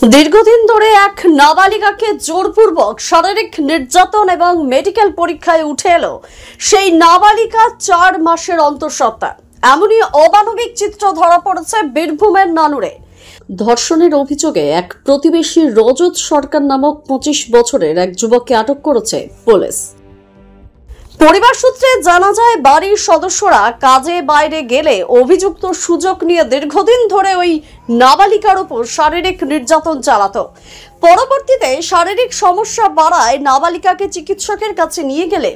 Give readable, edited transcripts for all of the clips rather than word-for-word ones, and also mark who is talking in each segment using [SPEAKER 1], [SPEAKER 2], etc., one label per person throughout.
[SPEAKER 1] দীর্ঘদিন ধরে এক নাবালিকাকে জোরপূর্বক শারীরিক নির্যাতন এবং মেডিকেল পরীক্ষায় উঠে এলো সেই নাবালিকা ৪ মাসের অন্তঃসত্ত্বা। এমনই অমানবিক চিত্র ধরা পড়েছে বীরভূমের নানুরে। ধর্ষণের অভিযোগে এক প্রতিবেশী রজত সরকার নামক ২৫ বছরের এক যুবককে আটক করেছে পুলিশ। পরিবার সূত্রে জানা যায়, বাড়ির সদস্যরা কাজে বাইরে গেলে অভিযুক্ত সুযোগ নিয়ে দীর্ঘদিন ধরে ওই নাবালিকার উপর শারীরিক নির্যাতন চালাতো। পরবর্তীতে শারীরিক সমস্যা বাড়ায় নাবালিকাকে চিকিৎসকের কাছে নিয়ে গেলে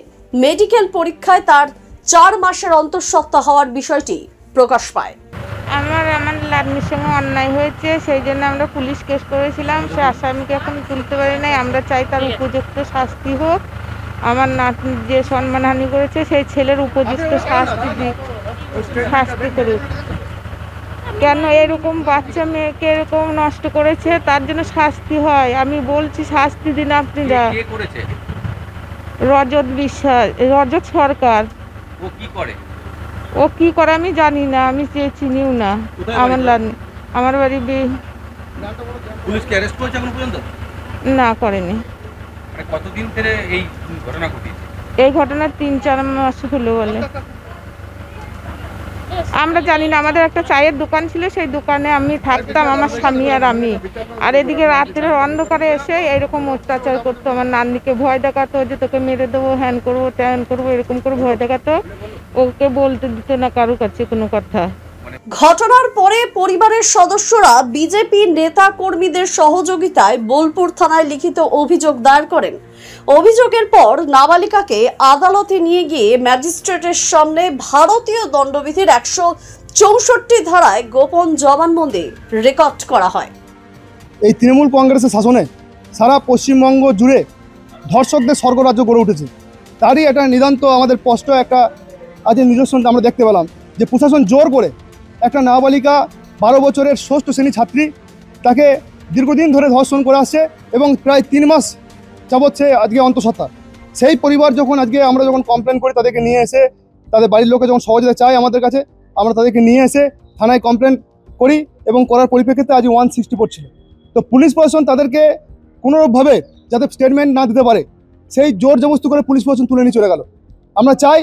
[SPEAKER 1] মেডিকেল পরীক্ষায় তার ৪ মাসের অন্তঃসত্ত্বা হওয়ার বিষয়টি প্রকাশ পায়।
[SPEAKER 2] আমার লাডমির সঙ্গে অন্যায় হয়েছে, সেই জন্য আমরা পুলিশ কেস করেছিলাম। সে আসামিকে এখন তুলতে পারি নাই। আমরা চাই তার উপযুক্ত শাস্তি হোক। আমার নাতনি যে সম্মানহানি করেছে সেই ছেলের উপযুক্ত শাস্তি করুক। কেন এরকম বাচ্চা মেয়েকে এরকম নষ্ট করেছে, তার জন্য শাস্তি হয়। আমি বলছি শাস্তি দিন আপনারা। রজত বিশ্বাস, রজত সরকার। ও কি করে আমি জানি না, আমি চিনিও না। আমার বাড়ি
[SPEAKER 3] পুলিশ কি অ্যারেস্ট করেছে এখন পর্যন্ত?
[SPEAKER 2] না, করেনি।
[SPEAKER 3] কতদিন ধরে এই ঘটনা ঘটেছে?
[SPEAKER 2] এই ঘটনা ৩-৪ মাস হলো বলে। আমরা জানি না। আমাদের একটা চায়ের দোকান ছিল, সেই দোকানে আমি থাকতাম, আমার স্বামী আর আমি। আর এদিকে রাত্রে অন্ধকারে এসে এরকম অত্যাচার করতো। আমার নাতনিকে ভয় দেখাতো যে তোকে মেরে দেবো, হ্যান করবো ত্যান করবো, এরকম করে ভয় দেখাতো। ওকে বলতে দিত না কারো কাছে কোনো কথা।
[SPEAKER 1] ঘটনার পরে পরিবারের সদস্যরা বিজেপি নেতা কর্মীদের সহযোগিতায় বোলপুর থানায় লিখিত অভিযোগ দায়ের করেন। অভিযোগের পর নাবালিকাকে আদালতে নিয়ে গিয়ে ম্যাজিস্ট্রেটের সামনে ভারতীয় দণ্ডবিধির ১৬৪ ধারায় গোপন জবানবন্দি রেকর্ড করা হয়।
[SPEAKER 4] এই তৃণমূল কংগ্রেসের শাসনে সারা পশ্চিমবঙ্গ জুড়ে ধর্ষকদের স্বর্গরাজ্য গড়ে উঠেছে। তারই একটা নিদান্ত আমাদের স্পষ্ট একটা আজ নিদর্শন আমরা দেখতে পেলাম যে প্রশাসন জোর করে একটা নাবালিকা ১২ বছরের ষষ্ঠ শ্রেণী ছাত্রী, তাকে দীর্ঘদিন ধরে ধর্ষণ করে আসছে এবং প্রায় ৩ মাস যাবৎ সে আজকে অন্তঃসত্ত্বা। সেই পরিবার যখন আজকে আমরা যখন কমপ্লেন করি, তাদেরকে নিয়ে এসে তাদের বাড়ির লোকে যখন সহযোগিতা চায় আমাদের কাছে, আমরা তাদেরকে নিয়ে এসে থানায় কমপ্লেন করি এবং করার পরিপ্রেক্ষিতে আজ 164 ছিল। তো পুলিশ প্রশাসন তাদেরকে কোনোরূপভাবে যাতে স্টেটমেন্ট না দিতে পারে, সেই জোর জবরদস্তি করে পুলিশ প্রশাসন তুলে নিয়ে চলে গেল। আমরা চাই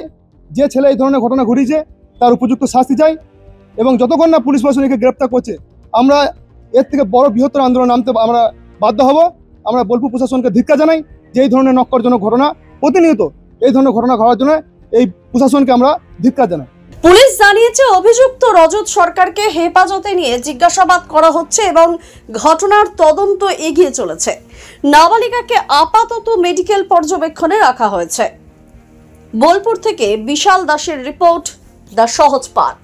[SPEAKER 4] যে ছেলে এই ধরনের ঘটনা ঘটিয়েছে তার উপযুক্ত শাস্তি চাই এবং যতক্ষণ না পুলিশ প্রশাসন একে গ্রেপ্তার করছে, আমরা এর থেকে বড় বৃহত্তর আন্দোলন নামতে আমরা বাধ্য হব। আমরা বোলপুর প্রশাসনকে ধিক্কার জানাই যে এই ধরনের নক্কারজনক ঘটনা প্রতিনিয়ত এই ধরনের ঘটনা ঘটার জন্য এই প্রশাসনকে আমরা ধিক্কার জানাই।
[SPEAKER 1] পুলিশ জানিয়েছে, অভিযুক্ত রজত সরকারকে হেফাজতে নিয়ে জিজ্ঞাসাবাদ করা হচ্ছে এবং ঘটনার তদন্ত এগিয়ে চলেছে। নাবালিকাকে আপাতত মেডিকেল পর্যবেক্ষণে রাখা হয়েছে। বোলপুর থেকে বিশাল দাসের রিপোর্ট, দ্য সহজ পাঠ।